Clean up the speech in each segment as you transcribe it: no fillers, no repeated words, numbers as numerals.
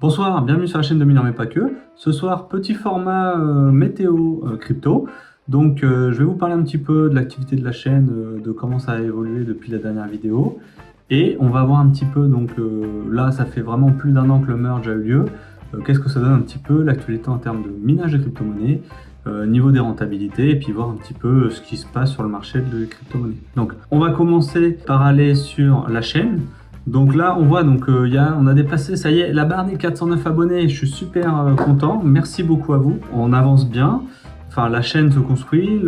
Bonsoir, bienvenue sur la chaîne de Mineurs mais pas que. Ce soir, petit format météo crypto. Donc je vais vous parler un petit peu de l'activité de la chaîne, de comment ça a évolué depuis la dernière vidéo. Et on va voir un petit peu, donc là ça fait vraiment plus d'1 an que le merge a eu lieu. Qu'est-ce que ça donne un petit peu, l'actualité en termes de minage de crypto-monnaies, niveau des rentabilités, et puis voir un petit peu ce qui se passe sur le marché de crypto-monnaies. Donc on va commencer par aller sur la chaîne. Donc là, on voit, donc on a dépassé, ça y est, la barre des 409 abonnés. Je suis super content. Merci beaucoup à vous. On avance bien. Enfin, la chaîne se construit,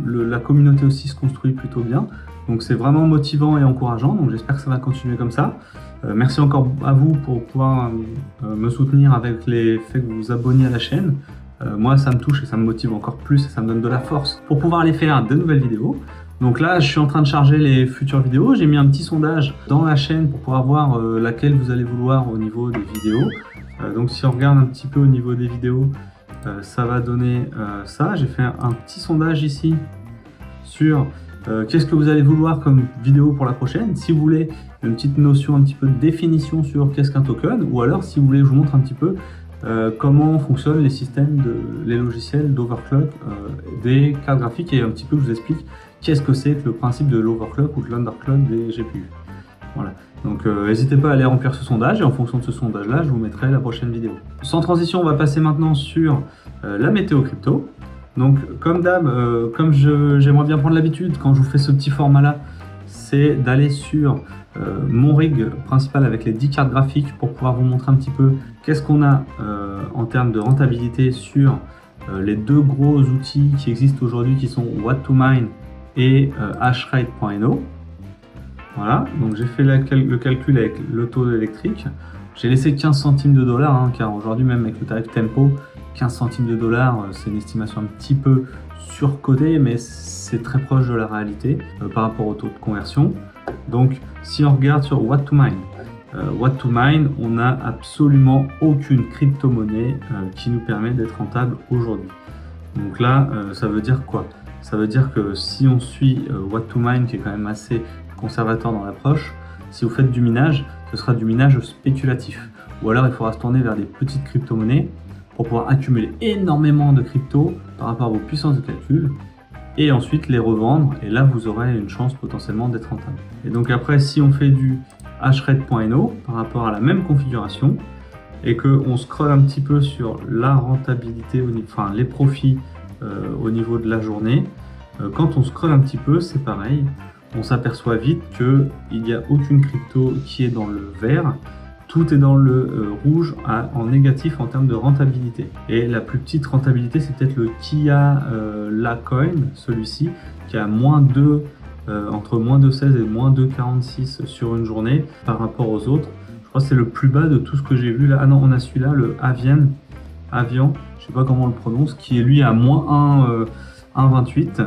la communauté aussi se construit plutôt bien. Donc c'est vraiment motivant et encourageant. Donc j'espère que ça va continuer comme ça. Merci encore à vous pour pouvoir me soutenir avec les faits que vous vous abonnez à la chaîne. Moi, ça me touche et ça me motive encore plus et ça me donne de la force pour pouvoir aller faire de nouvelles vidéos. Donc là, je suis en train de charger les futures vidéos. J'ai mis un petit sondage dans la chaîne pour pouvoir voir laquelle vous allez vouloir au niveau des vidéos. Donc si on regarde un petit peu au niveau des vidéos, ça va donner ça. J'ai fait un petit sondage ici sur qu'est-ce que vous allez vouloir comme vidéo pour la prochaine. Si vous voulez une petite notion, un petit peu de définition sur qu'est-ce qu'un token, ou alors si vous voulez que je vous montre un petit peu comment fonctionnent les systèmes, les logiciels d'overclock des cartes graphiques, et un petit peu je vous explique qu'est-ce que c'est que le principe de l'overclock ou de l'underclock des GPU. Voilà. Donc n'hésitez pas à aller remplir ce sondage, et en fonction de ce sondage-là, je vous mettrai la prochaine vidéo. Sans transition, on va passer maintenant sur la météo crypto. Donc comme d'hab, comme j'aimerais bien prendre l'habitude quand je vous fais ce petit format-là, c'est d'aller sur mon rig principal avec les 10 cartes graphiques pour pouvoir vous montrer un petit peu qu'est-ce qu'on a en termes de rentabilité sur les deux gros outils qui existent aujourd'hui, qui sont What2Mine et Hashrate.no. Voilà, donc j'ai fait le calcul avec le taux électrique. J'ai laissé 15 centimes de dollars, hein, car aujourd'hui, même avec le tarif Tempo, 15 centimes de dollars, c'est une estimation un petit peu surcotée, mais c'est très proche de la réalité par rapport au taux de conversion. Donc si on regarde sur What2Mine, on n'a absolument aucune crypto-monnaie qui nous permet d'être rentable aujourd'hui. Donc là, ça veut dire quoi? Ça veut dire que si on suit What2Mine, qui est quand même assez conservateur dans l'approche, si vous faites du minage, ce sera du minage spéculatif. Ou alors il faudra se tourner vers des petites crypto-monnaies pour pouvoir accumuler énormément de crypto par rapport à vos puissances de calcul, et ensuite les revendre, et là vous aurez une chance potentiellement d'être rentable. Et donc après, si on fait du Hashrate.no par rapport à la même configuration, et qu'on scrolle un petit peu sur la rentabilité, enfin les profits au niveau de la journée, quand on scrolle un petit peu, c'est pareil, on s'aperçoit vite qu'il n'y a aucune crypto qui est dans le vert, tout est dans le rouge en négatif en termes de rentabilité. Et la plus petite rentabilité, c'est peut-être le Kia Lacoin, celui-ci, qui a entre moins 2,16 et moins 2,46 sur une journée par rapport aux autres. Je crois que c'est le plus bas de tout ce que j'ai vu là. Ah non, on a celui-là, le Avian, je sais pas comment on le prononce, qui est lui à moins 1,28,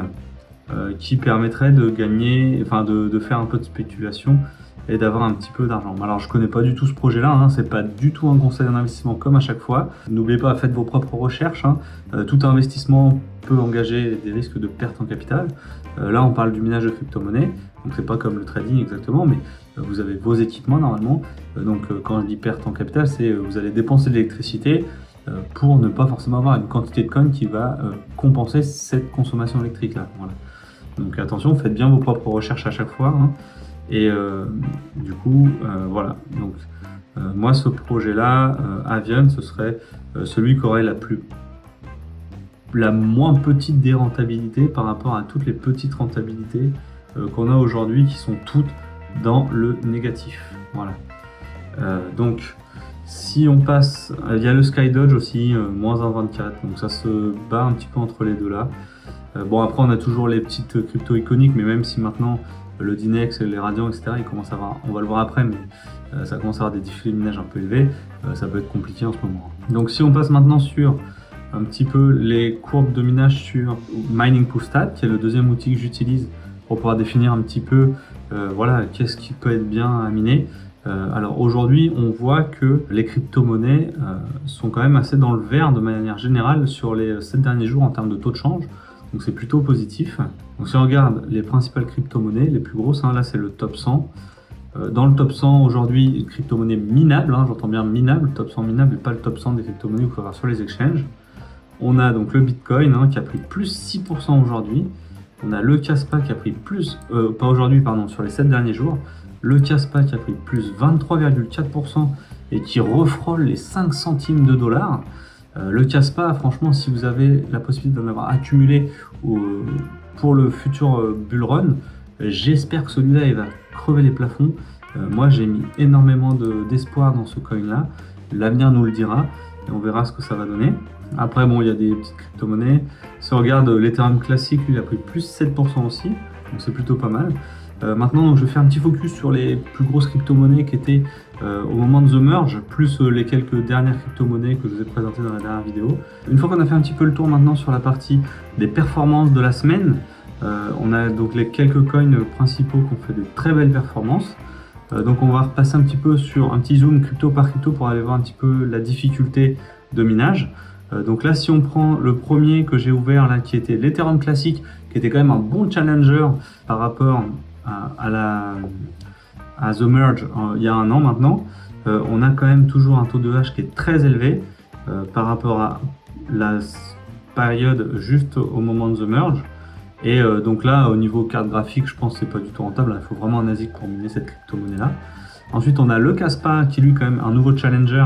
qui permettrait de gagner, enfin de faire un peu de spéculation et d'avoir un petit peu d'argent. Alors je connais pas du tout ce projet-là, hein, c'est pas du tout un conseil d'investissement comme à chaque fois. N'oubliez pas, faites vos propres recherches, hein. Tout investissement peut engager des risques de perte en capital. Là on parle du minage de crypto-monnaie, donc c'est pas comme le trading exactement, mais vous avez vos équipements normalement. Donc quand je dis perte en capital, c'est vous allez dépenser de l'électricité pour ne pas forcément avoir une quantité de coin qui va compenser cette consommation électrique là. Voilà. Donc attention, faites bien vos propres recherches à chaque fois, hein. Et du coup, voilà. Donc moi, ce projet-là, Avian, ce serait celui qui aurait la moins petite des rentabilités par rapport à toutes les petites rentabilités qu'on a aujourd'hui, qui sont toutes dans le négatif. Voilà. Donc si on passe, il y a le Skydodge aussi, moins 1,24, donc ça se bat un petit peu entre les deux là. Bon, après on a toujours les petites cryptos iconiques, mais même si maintenant le Dinex, les Radiant, etc., ils commencent à avoir, on va le voir après, mais ça commence à avoir des difficultés de minage un peu élevées, ça peut être compliqué en ce moment. Donc si on passe maintenant sur un petit peu les courbes de minage sur MiningPoolStat, qui est le deuxième outil que j'utilise pour pouvoir définir un petit peu voilà, qu'est-ce qui peut être bien à miner. Alors aujourd'hui, on voit que les crypto-monnaies sont quand même assez dans le vert de manière générale sur les 7 derniers jours en termes de taux de change. Donc c'est plutôt positif. Donc si on regarde les principales crypto-monnaies, les plus grosses, hein, là c'est le top 100, Dans le top 100 aujourd'hui, crypto-monnaie minable, hein, j'entends bien minable, top 100 minable et pas le top 100 des crypto-monnaies qu'il faut avoir sur les exchanges. On a donc le Bitcoin qui a pris plus 6% aujourd'hui. On a le Kaspa qui a pris plus, pas aujourd'hui, pardon, sur les 7 derniers jours. Le Kaspa qui a pris plus 23,4% et qui refrôle les 5 centimes de dollars. Le Kaspa, franchement, si vous avez la possibilité d'en avoir accumulé pour le futur bull run, j'espère que celui-là il va crever les plafonds. Moi, j'ai mis énormément d'espoir dans ce coin-là. L'avenir nous le dira et on verra ce que ça va donner. Après, bon, il y a des petites crypto-monnaies. Si on regarde l'Ethereum classique, lui, il a pris plus 7% aussi, donc c'est plutôt pas mal. Maintenant, donc, je vais faire un petit focus sur les plus grosses crypto-monnaies qui étaient au moment de The Merge, plus les quelques dernières crypto-monnaies que je vous ai présentées dans la dernière vidéo. Une fois qu'on a fait un petit peu le tour maintenant sur la partie des performances de la semaine, on a donc les quelques coins principaux qui ont fait de très belles performances. Donc on va repasser un petit peu sur un petit zoom crypto par crypto pour aller voir un petit peu la difficulté de minage. Donc là, si on prend le premier que j'ai ouvert là, qui était l'Ethereum classique, qui était quand même un bon challenger par rapport à The Merge il y a un an maintenant, on a quand même toujours un taux de hash qui est très élevé par rapport à la période juste au moment de The Merge. Et donc là, au niveau carte graphique, je pense que c'est pas du tout rentable. Il faut vraiment un ASIC pour miner cette crypto-monnaie là. Ensuite, on a le Kaspa qui lui quand même un nouveau challenger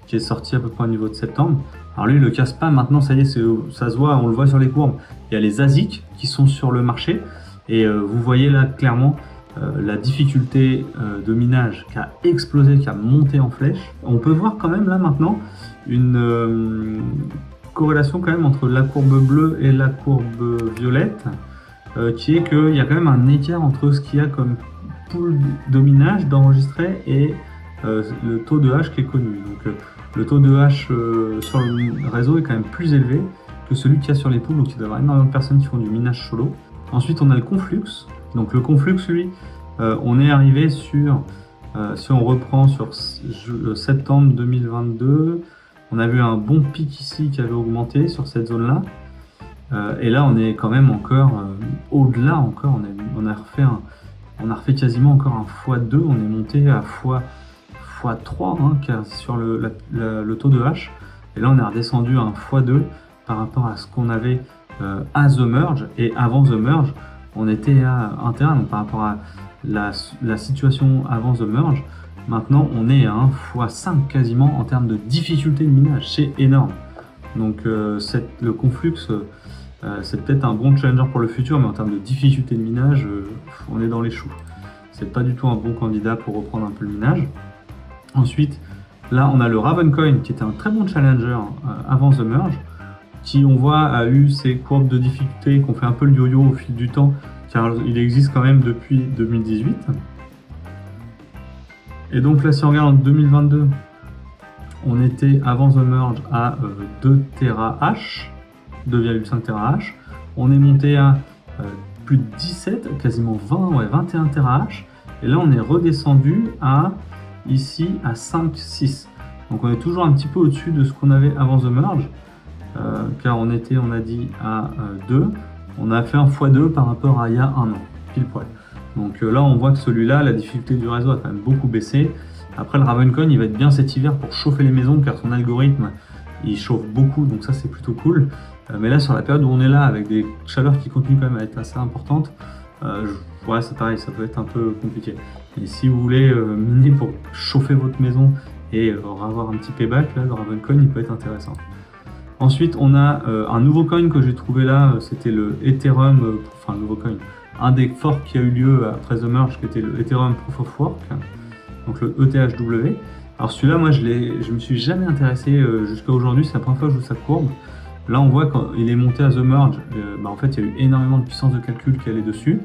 qui est sorti à peu près au niveau de septembre. Alors lui, le Kaspa, maintenant, ça y est, ça se voit, on le voit sur les courbes. Il y a les ASIC qui sont sur le marché. Et vous voyez là clairement la difficulté de minage qui a explosé, qui a monté en flèche. On peut voir quand même là maintenant une corrélation quand même entre la courbe bleue et la courbe violette, qui est qu'il y a quand même un écart entre ce qu'il y a comme pool de minage d'enregistré et le taux de hash qui est connu. Donc le taux de hash sur le réseau est quand même plus élevé que celui qu'il y a sur les pools, donc il doit y avoir énormément de personnes qui font du minage solo. Ensuite on a le Conflux. Donc le Conflux, lui, on est arrivé sur, si on reprend sur septembre 2022, on a vu un bon pic ici qui avait augmenté sur cette zone-là. Et là, on est quand même encore au-delà encore. On a refait quasiment encore un x2. On est monté à x3 sur le taux de hash. Et là, on est redescendu à un x2 par rapport à ce qu'on avait à The Merge. Et avant The Merge, on était à 1 donc par rapport à la situation avant The Merge. Maintenant, on est à un x5 quasiment en termes de difficulté de minage. C'est énorme. Donc, le Conflux, c'est peut-être un bon challenger pour le futur, mais en termes de difficulté de minage, on est dans les choux. C'est pas du tout un bon candidat pour reprendre un peu le minage. Ensuite, là, on a le Ravencoin, qui était un très bon challenger avant The Merge, qui, on voit, a eu ses courbes de difficulté, qui ont fait un peu le yo-yo au fil du temps, car il existe quand même depuis 2018. Et donc là, si on regarde en 2022, on était avant The Merge à 2 TH, 2,5 TH. On est monté à plus de 17, quasiment 21 TH. Et là, on est redescendu à ici à 5,6. Donc on est toujours un petit peu au-dessus de ce qu'on avait avant The Merge, car on était, on a dit, à 2. On a fait un x2 par rapport à il y a un an, pile poil. Donc là, on voit que celui-là, la difficulté du réseau a quand même beaucoup baissé. Après, le Ravencoin, il va être bien cet hiver pour chauffer les maisons, car son algorithme, il chauffe beaucoup, donc ça, c'est plutôt cool. Mais là, sur la période où on est là, avec des chaleurs qui continuent quand même à être assez importantes, ouais, c'est pareil, ça peut être un peu compliqué. Et si vous voulez miner pour chauffer votre maison et avoir un petit payback, là, le Ravencoin, il peut être intéressant. Ensuite, on a un nouveau coin que j'ai trouvé là, c'était le Ethereum, enfin, nouveau coin. Un des forks qui a eu lieu après The Merge, qui était le Ethereum Proof of Work, donc le ETHW. Alors celui-là, moi, je me suis jamais intéressé jusqu'à aujourd'hui, c'est la première fois que je joue sa courbe. Là, on voit quand il est monté à The Merge, en fait, il y a eu énormément de puissance de calcul qui allait dessus,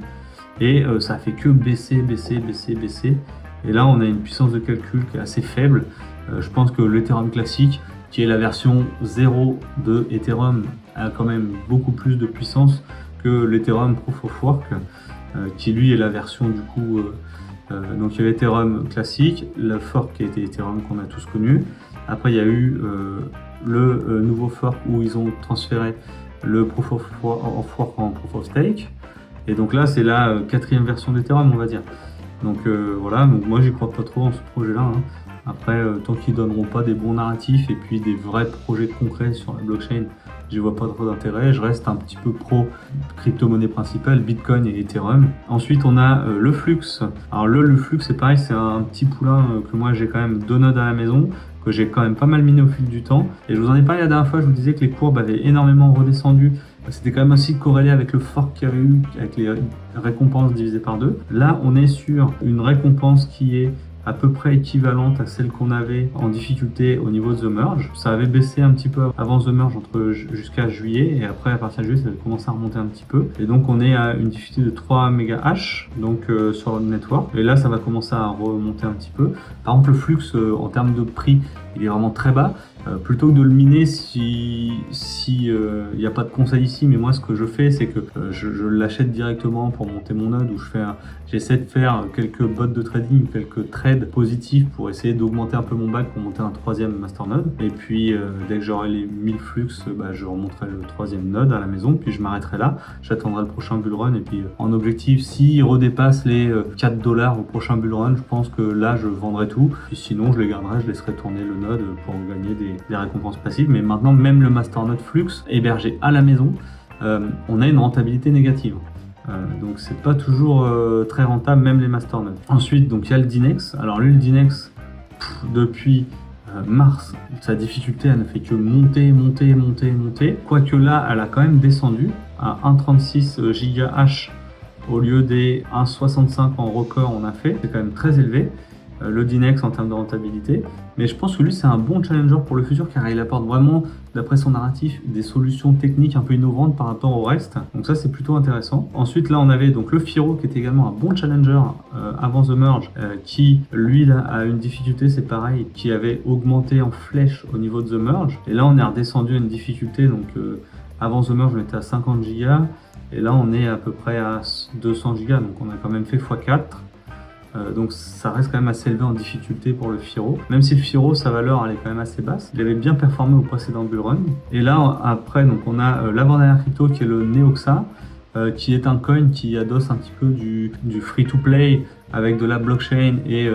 et ça a fait que baisser. Et là, on a une puissance de calcul qui est assez faible. Je pense que l'Ethereum classique, qui est la version 0 de Ethereum, a quand même beaucoup plus de puissance que l'Ethereum Proof of Work, qui lui est la version du coup, donc il y avait Ethereum classique, le fork qui a été Ethereum qu'on a tous connu. Après il y a eu le nouveau fork où ils ont transféré le Proof of Work en Proof of Stake. Et donc là c'est la 4e version d'Ethereum, on va dire. Donc voilà, donc moi j'y crois pas trop en ce projet-là, hein. Après, tant qu'ils donneront pas des bons narratifs et puis des vrais projets concrets sur la blockchain, j'y vois pas trop d'intérêt. Je reste un petit peu pro crypto-monnaie principale, Bitcoin et Ethereum. Ensuite, on a le Flux. Alors le Flux, c'est pareil, c'est un petit poulain que moi j'ai quand même 2 nodes à la maison, que j'ai quand même pas mal miné au fil du temps. Et je vous en ai parlé la dernière fois, je vous disais que les courbes avaient énormément redescendu. C'était quand même aussi corrélé avec le fork qu'il y avait eu, avec les récompenses divisées par 2. Là, on est sur une récompense qui est à peu près équivalente à celle qu'on avait en difficulté au niveau de The Merge. Ça avait baissé un petit peu avant The Merge jusqu'à juillet, et après à partir de juillet ça avait commencé à remonter un petit peu. Et donc on est à une difficulté de 3 MH donc sur le network, et là ça va commencer à remonter un petit peu. Par contre le flux en termes de prix il est vraiment très bas. Plutôt que de le miner si n'y a pas de conseil ici, mais moi ce que je fais c'est que je l'achète directement pour monter mon node, où j'essaie de faire quelques bots de trading, quelques trades positifs pour essayer d'augmenter un peu mon bac pour monter un 3e masternode. Et puis dès que j'aurai les 1000 flux, je remonterai le 3e node à la maison, puis je m'arrêterai là, j'attendrai le prochain bullrun, et puis en objectif, s'il redépasse les 4 $ au prochain bullrun, je pense que là je vendrai tout, et sinon je les garderai, je laisserai tourner le node pour gagner des récompenses passives. Mais maintenant, même le masternode Flux hébergé à la maison, on a une rentabilité négative. Donc c'est pas toujours très rentable, même les masternodes. Ensuite, donc il y a le Dinex. Alors lui, le Dinex, depuis mars, sa difficulté, elle ne fait que monter. Quoique là, elle a quand même descendu à 1,36 GH au lieu des 1,65 en record on a fait. C'est quand même très élevé. Le Dinex en termes de rentabilité, mais je pense que lui c'est un bon challenger pour le futur, car il apporte vraiment, d'après son narratif, des solutions techniques un peu innovantes par rapport au reste, donc ça c'est plutôt intéressant. Ensuite là on avait donc le Firo qui était également un bon challenger avant The Merge, qui lui là a une difficulté, c'est pareil, qui avait augmenté en flèche au niveau de The Merge, et là on est redescendu à une difficulté, donc avant The Merge on était à 50 Go, et là on est à peu près à 200 Go, donc on a quand même fait x4. Donc ça reste quand même assez élevé en difficulté pour le Firo, même si le Firo, sa valeur elle est quand même assez basse. Il avait bien performé au précédent bullrun. Et là après, donc on a l'avant-dernière crypto qui est le Neoxa, qui est un coin qui adosse un petit peu du free-to-play avec de la blockchain et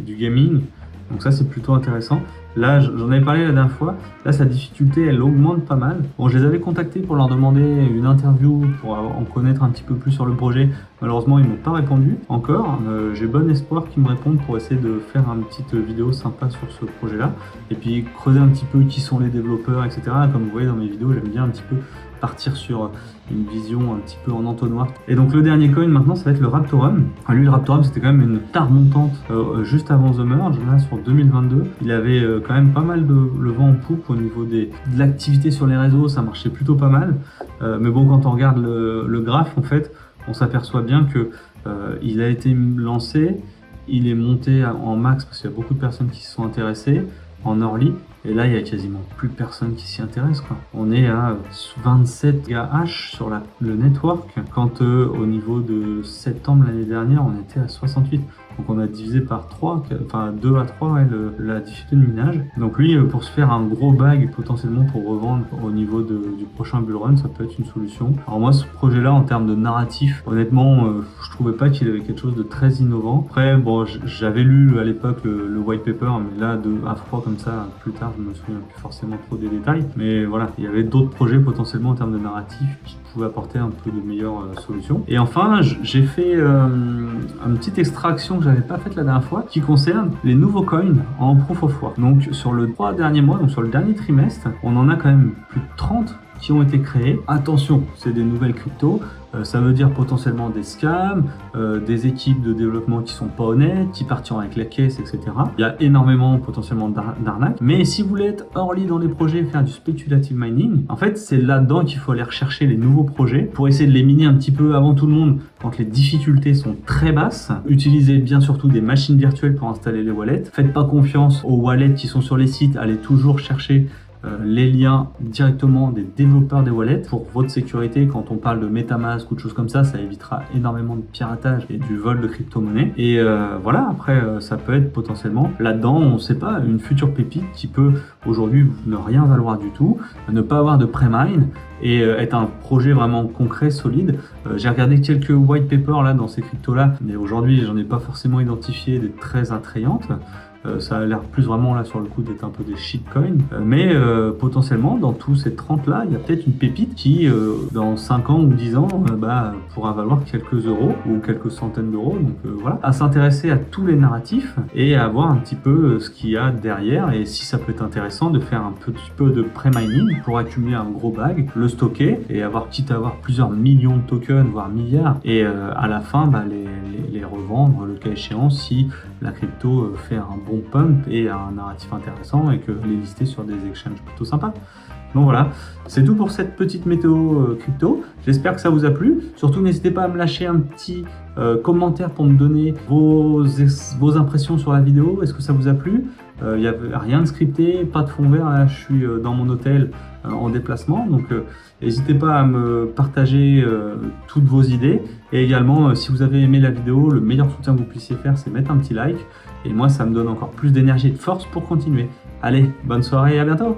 du gaming. Donc ça c'est plutôt intéressant. Là j'en avais parlé la dernière fois, là sa difficulté elle augmente pas mal. Bon, je les avais contactés pour leur demander une interview pour en connaître un petit peu plus sur le projet. Malheureusement ils m'ont pas répondu encore. J'ai bon espoir qu'ils me répondent pour essayer de faire une petite vidéo sympa sur ce projet là. Et puis creuser un petit peu qui sont les développeurs, etc. Comme vous voyez dans mes vidéos, j'aime bien un petit peu partir sur une vision un petit peu en entonnoir. Et donc le dernier coin maintenant ça va être le Raptorum. Lui le Raptorum c'était quand même une tare montante juste avant The Merge, là sur 2022. Il avait quand même pas mal de le vent en poupe au niveau de l'activité sur les réseaux, ça marchait plutôt pas mal. Mais bon, quand on regarde le graphe, en fait, on s'aperçoit bien que il a été lancé, il est monté en max parce qu'il y a beaucoup de personnes qui se sont intéressées en early, et là il y a quasiment plus personne qui s'y intéresse, quoi. On est à 27 GH sur le network, quand au niveau de septembre l'année dernière on était à 68. Donc on a divisé par 3, enfin 2 à 3 ouais, la difficulté de minage. Donc lui, pour se faire un gros bag potentiellement pour revendre au niveau du prochain bullrun, ça peut être une solution. Alors moi ce projet là en termes de narratif, honnêtement je trouvais pas qu'il avait quelque chose de très innovant. Après bon, j'avais lu à l'époque le white paper, mais là à froid comme ça, plus tard je me souviens plus forcément trop des détails. Mais voilà, il y avait d'autres projets potentiellement en termes de narratif qui pouvaient apporter un peu de meilleures solutions. Et enfin j'ai fait une petite extraction que j'avais pas faite la dernière fois, qui concerne les nouveaux coins en proof of work. Donc sur le 3 derniers mois, donc sur le dernier trimestre, on en a quand même plus de 30 qui ont été créés. Attention, c'est des nouvelles cryptos, ça veut dire potentiellement des scams, des équipes de développement qui sont pas honnêtes, qui partiront avec la caisse, etc. Il y a énormément potentiellement d'arnaques. Mais si vous voulez être early dans les projets et faire du speculative mining, en fait c'est là-dedans qu'il faut aller rechercher les nouveaux projets pour essayer de les miner un petit peu avant tout le monde quand les difficultés sont très basses. Utilisez bien surtout des machines virtuelles pour installer les wallets. Faites pas confiance aux wallets qui sont sur les sites, allez toujours chercher les liens directement des développeurs des wallets pour votre sécurité. Quand on parle de MetaMask ou de choses comme ça évitera énormément de piratage et du vol de crypto-monnaie. Et voilà, après, ça peut être potentiellement là-dedans, on ne sait pas, une future pépite qui peut aujourd'hui ne rien valoir du tout, ne pas avoir de pré-mine et être un projet vraiment concret, solide. J'ai regardé quelques white papers là dans ces cryptos-là, mais aujourd'hui, j'en ai pas forcément identifié des très attrayantes. Ça a l'air plus vraiment là sur le coup d'être un peu des shitcoins, mais potentiellement dans tous ces 30 là, il y a peut-être une pépite qui dans 5 ans ou 10 ans pourra valoir quelques euros ou quelques centaines d'euros. Donc voilà, à s'intéresser à tous les narratifs et à voir un petit peu ce qu'il y a derrière et si ça peut être intéressant de faire un petit peu de pré-mining pour accumuler un gros bag, le stocker et quitte à avoir plusieurs millions de tokens, voire milliards, et à la fin les revendre le cas échéant si la crypto fait un bon pump et un narratif intéressant et que les lister sur des exchanges plutôt sympas. Donc voilà, c'est tout pour cette petite météo crypto. J'espère que ça vous a plu. Surtout, n'hésitez pas à me lâcher un petit commentaire pour me donner vos impressions sur la vidéo. Est-ce que ça vous a plu? Il n'y a rien de scripté, pas de fond vert. Là, je suis dans mon hôtel en déplacement. Donc, n'hésitez pas à me partager toutes vos idées. Et également, si vous avez aimé la vidéo, le meilleur soutien que vous puissiez faire, c'est mettre un petit like. Et moi, ça me donne encore plus d'énergie et de force pour continuer. Allez, bonne soirée et à bientôt!